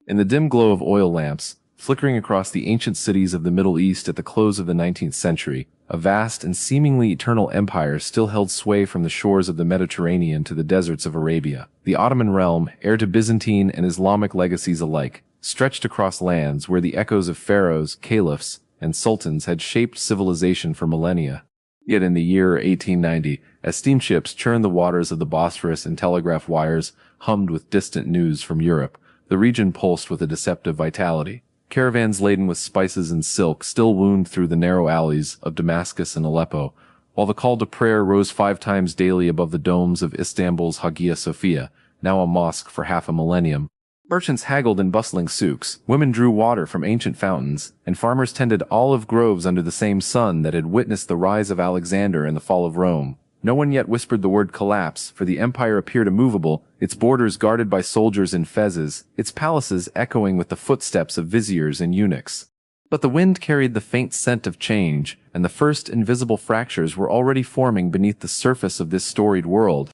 In the dim glow of oil lamps, flickering across the ancient cities of the Middle East at the close of the 19th century, a vast and seemingly eternal empire still held sway from the shores of the Mediterranean to the deserts of Arabia. The Ottoman realm, heir to Byzantine and Islamic legacies alike, stretched across lands where the echoes of pharaohs, caliphs, and sultans had shaped civilization for millennia. Yet in the year 1890, as steamships churned the waters of the Bosphorus and telegraph wires hummed with distant news from Europe, the region pulsed with a deceptive vitality. Caravans laden with spices and silk still wound through the narrow alleys of Damascus and Aleppo, while the call to prayer rose 5 times daily above the domes of Istanbul's Hagia Sophia, now a mosque for half a millennium. Merchants haggled in bustling souks, women drew water from ancient fountains, and farmers tended olive groves under the same sun that had witnessed the rise of Alexander and the fall of Rome. No one yet whispered the word collapse, for the empire appeared immovable, its borders guarded by soldiers in fezzes, its palaces echoing with the footsteps of viziers and eunuchs. But the wind carried the faint scent of change, and the first invisible fractures were already forming beneath the surface of this storied world.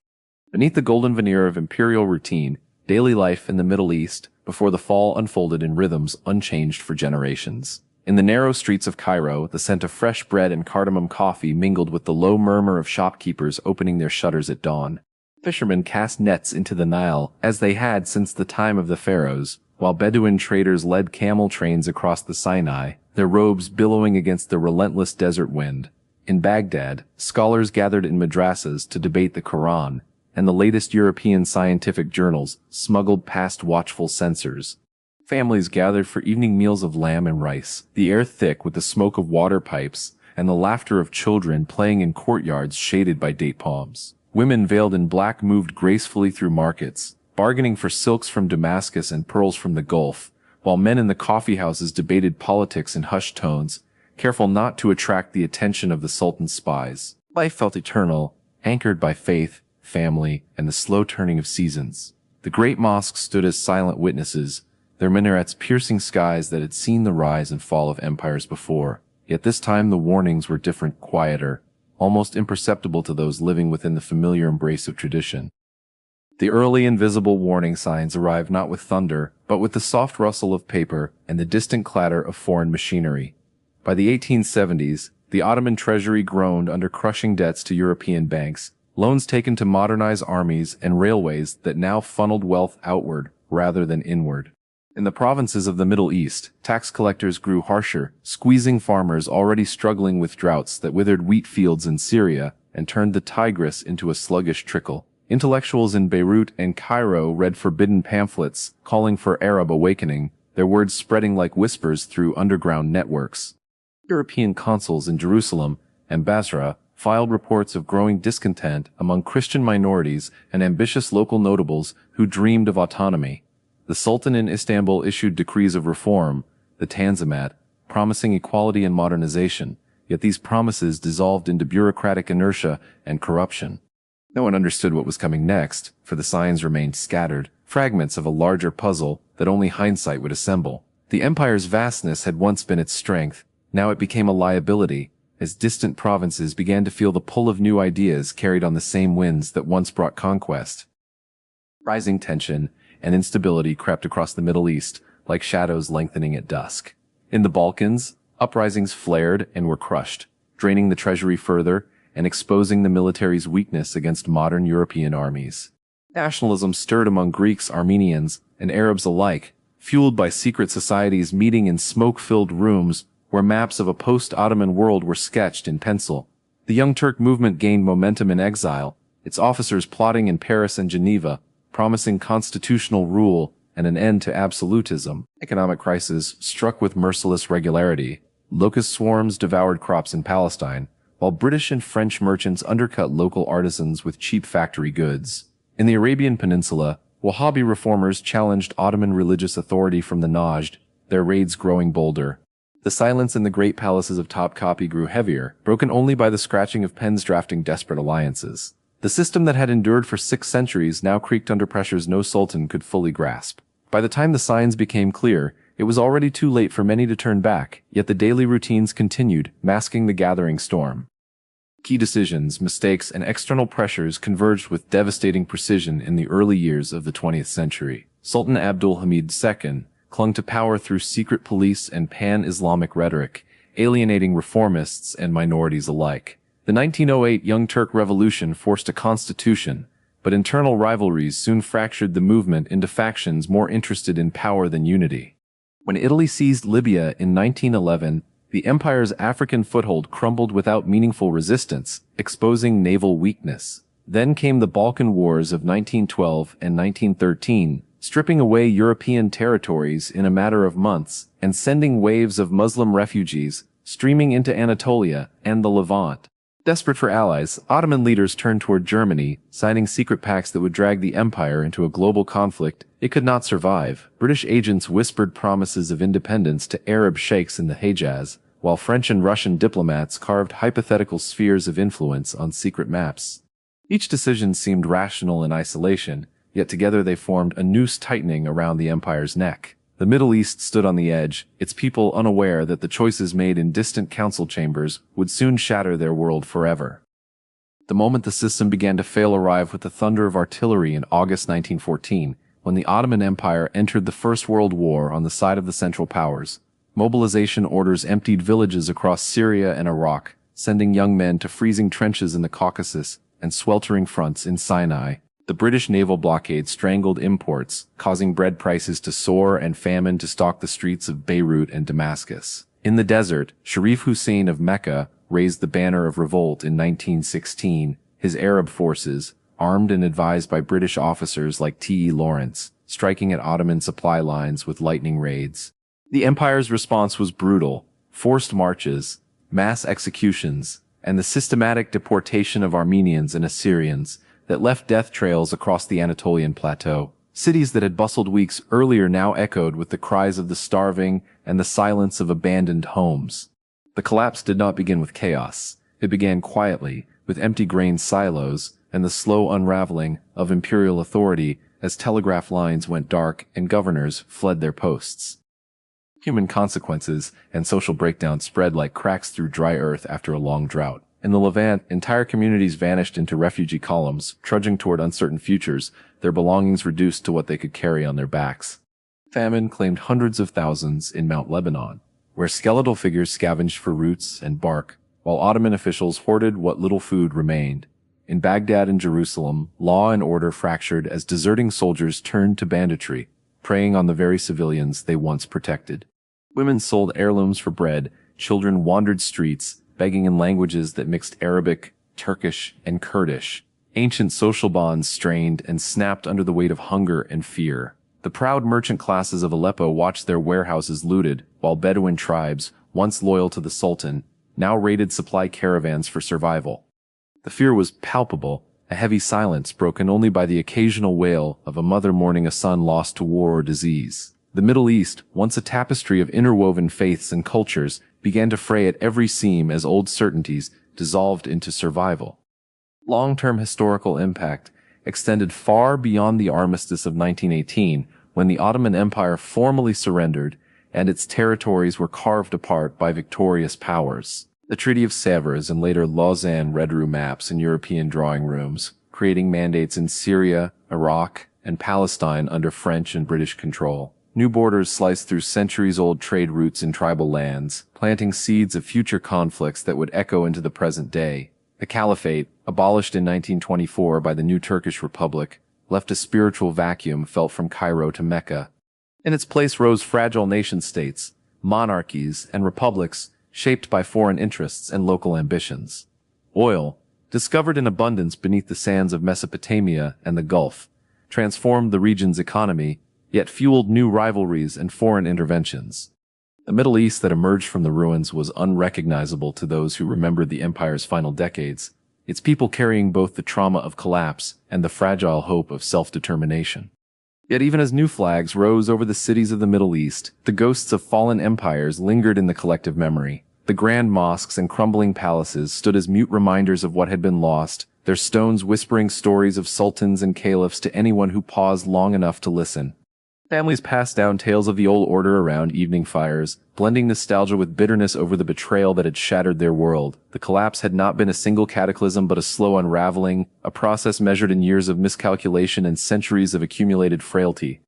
Beneath the golden veneer of imperial routine, daily life in the Middle East, before the fall unfolded in rhythms unchanged for generations. In the narrow streets of Cairo, the scent of fresh bread and cardamom coffee mingled with the low murmur of shopkeepers opening their shutters at dawn. Fishermen cast nets into the Nile, as they had since the time of the pharaohs, while Bedouin traders led camel trains across the Sinai, their robes billowing against the relentless desert wind. In Baghdad, scholars gathered in madrasas to debate the Quran, and the latest European scientific journals smuggled past watchful censors. Families gathered for evening meals of lamb and rice, the air thick with the smoke of water pipes and the laughter of children playing in courtyards shaded by date palms. Women veiled in black moved gracefully through markets, bargaining for silks from Damascus and pearls from the Gulf, while men in the coffee houses debated politics in hushed tones, careful not to attract the attention of the Sultan's spies. Life felt eternal, anchored by faith, family, and the slow turning of seasons. The great mosques stood as silent witnesses, their minarets piercing skies that had seen the rise and fall of empires before. Yet this time the warnings were different, quieter, almost imperceptible to those living within the familiar embrace of tradition. The early invisible warning signs arrived not with thunder, but with the soft rustle of paper and the distant clatter of foreign machinery. By the 1870s, the Ottoman treasury groaned under crushing debts to European banks, loans taken to modernize armies and railways that now funneled wealth outward rather than inward. In the provinces of the Middle East, tax collectors grew harsher, squeezing farmers already struggling with droughts that withered wheat fields in Syria and turned the Tigris into a sluggish trickle. Intellectuals in Beirut and Cairo read forbidden pamphlets calling for Arab awakening, their words spreading like whispers through underground networks. European consuls in Jerusalem and Basra filed reports of growing discontent among Christian minorities and ambitious local notables who dreamed of autonomy. The Sultan in Istanbul issued decrees of reform, the Tanzimat, promising equality and modernization, yet these promises dissolved into bureaucratic inertia and corruption. No one understood what was coming next, for the signs remained scattered, fragments of a larger puzzle that only hindsight would assemble. The empire's vastness had once been its strength, now it became a liability, as distant provinces began to feel the pull of new ideas carried on the same winds that once brought conquest. Rising tension and instability crept across the Middle East, like shadows lengthening at dusk. In the Balkans, uprisings flared and were crushed, draining the treasury further and exposing the military's weakness against modern European armies. Nationalism stirred among Greeks, Armenians, and Arabs alike, fueled by secret societies meeting in smoke-filled rooms where maps of a post-Ottoman world were sketched in pencil. The Young Turk movement gained momentum in exile, its officers plotting in Paris and Geneva, promising constitutional rule and an end to absolutism. Economic crisis struck with merciless regularity. Locust swarms devoured crops in Palestine, while British and French merchants undercut local artisans with cheap factory goods. In the Arabian Peninsula, Wahhabi reformers challenged Ottoman religious authority from the Najd, their raids growing bolder. The silence in the great palaces of Topkapi grew heavier, broken only by the scratching of pens drafting desperate alliances. The system that had endured for 6 centuries now creaked under pressures no sultan could fully grasp. By the time the signs became clear, it was already too late for many to turn back, yet the daily routines continued, masking the gathering storm. Key decisions, mistakes, and external pressures converged with devastating precision in the early years of the 20th century. Sultan Abdul Hamid II, clung to power through secret police and pan-Islamic rhetoric, alienating reformists and minorities alike. The 1908 Young Turk Revolution forced a constitution, but internal rivalries soon fractured the movement into factions more interested in power than unity. When Italy seized Libya in 1911, the empire's African foothold crumbled without meaningful resistance, exposing naval weakness. Then came the Balkan Wars of 1912 and 1913, stripping away European territories in a matter of months and sending waves of Muslim refugees streaming into Anatolia and the Levant. Desperate for allies, Ottoman leaders turned toward Germany, signing secret pacts that would drag the empire into a global conflict it could not survive. British agents whispered promises of independence to Arab sheikhs in the Hejaz, while French and Russian diplomats carved hypothetical spheres of influence on secret maps. Each decision seemed rational in isolation, yet together they formed a noose tightening around the empire's neck. The Middle East stood on the edge, its people unaware that the choices made in distant council chambers would soon shatter their world forever. The moment the system began to fail arrived with the thunder of artillery in August 1914, when the Ottoman Empire entered the First World War on the side of the Central Powers. Mobilization orders emptied villages across Syria and Iraq, sending young men to freezing trenches in the Caucasus and sweltering fronts in Sinai. The British naval blockade strangled imports, causing bread prices to soar and famine to stalk the streets of Beirut and Damascus. In the desert, Sharif Hussein of Mecca raised the banner of revolt in 1916, his Arab forces, armed and advised by British officers like T.E. Lawrence, striking at Ottoman supply lines with lightning raids. The empire's response was brutal: forced marches, mass executions, and the systematic deportation of Armenians and Assyrians that left death trails across the Anatolian plateau. Cities that had bustled weeks earlier now echoed with the cries of the starving and the silence of abandoned homes. The collapse did not begin with chaos. It began quietly, with empty grain silos and the slow unraveling of imperial authority as telegraph lines went dark and governors fled their posts. Human consequences and social breakdown spread like cracks through dry earth after a long drought. In the Levant, entire communities vanished into refugee columns, trudging toward uncertain futures, their belongings reduced to what they could carry on their backs. Famine claimed hundreds of thousands in Mount Lebanon, where skeletal figures scavenged for roots and bark, while Ottoman officials hoarded what little food remained. In Baghdad and Jerusalem, law and order fractured as deserting soldiers turned to banditry, preying on the very civilians they once protected. Women sold heirlooms for bread, children wandered streets, begging in languages that mixed Arabic, Turkish, and Kurdish. Ancient social bonds strained and snapped under the weight of hunger and fear. The proud merchant classes of Aleppo watched their warehouses looted, while Bedouin tribes, once loyal to the Sultan, now raided supply caravans for survival. The fear was palpable, a heavy silence broken only by the occasional wail of a mother mourning a son lost to war or disease. The Middle East, once a tapestry of interwoven faiths and cultures, began to fray at every seam as old certainties dissolved into survival. Long-term historical impact extended far beyond the armistice of 1918, when the Ottoman Empire formally surrendered and its territories were carved apart by victorious powers. The Treaty of Sèvres and later Lausanne redrew maps in European drawing rooms, creating mandates in Syria, Iraq, and Palestine under French and British control. New borders sliced through centuries-old trade routes in tribal lands, planting seeds of future conflicts that would echo into the present day. The Caliphate, abolished in 1924 by the new Turkish Republic, left a spiritual vacuum felt from Cairo to Mecca. In its place rose fragile nation-states, monarchies, and republics shaped by foreign interests and local ambitions. Oil, discovered in abundance beneath the sands of Mesopotamia and the Gulf, transformed the region's economy, yet fueled new rivalries and foreign interventions. The Middle East that emerged from the ruins was unrecognizable to those who remembered the empire's final decades, its people carrying both the trauma of collapse and the fragile hope of self-determination. Yet even as new flags rose over the cities of the Middle East, the ghosts of fallen empires lingered in the collective memory. The grand mosques and crumbling palaces stood as mute reminders of what had been lost, their stones whispering stories of sultans and caliphs to anyone who paused long enough to listen. Families passed down tales of the old order around evening fires, blending nostalgia with bitterness over the betrayal that had shattered their world. The collapse had not been a single cataclysm but a slow unraveling, a process measured in years of miscalculation and centuries of accumulated frailty.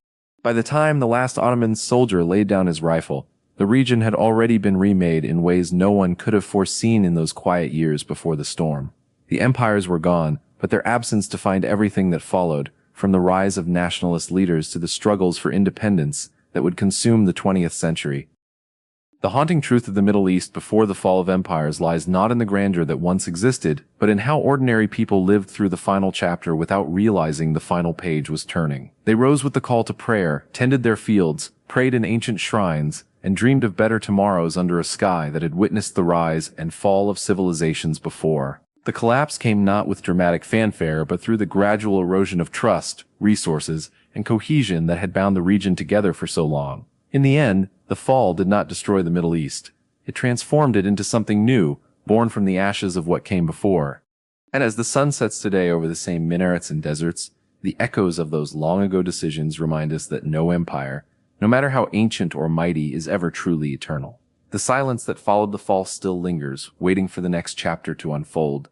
By the time the last Ottoman soldier laid down his rifle, the region had already been remade in ways no one could have foreseen in those quiet years before the storm. The empires were gone, but their absence defined everything that followed, from the rise of nationalist leaders to the struggles for independence that would consume the 20th century. The haunting truth of the Middle East before the fall of empires lies not in the grandeur that once existed, but in how ordinary people lived through the final chapter without realizing the final page was turning. They rose with the call to prayer, tended their fields, prayed in ancient shrines, and dreamed of better tomorrows under a sky that had witnessed the rise and fall of civilizations before. The collapse came not with dramatic fanfare, but through the gradual erosion of trust, resources, and cohesion that had bound the region together for so long. In the end, the fall did not destroy the Middle East. It transformed it into something new, born from the ashes of what came before. And as the sun sets today over the same minarets and deserts, the echoes of those long-ago decisions remind us that no empire, no matter how ancient or mighty, is ever truly eternal. The silence that followed the fall still lingers, waiting for the next chapter to unfold.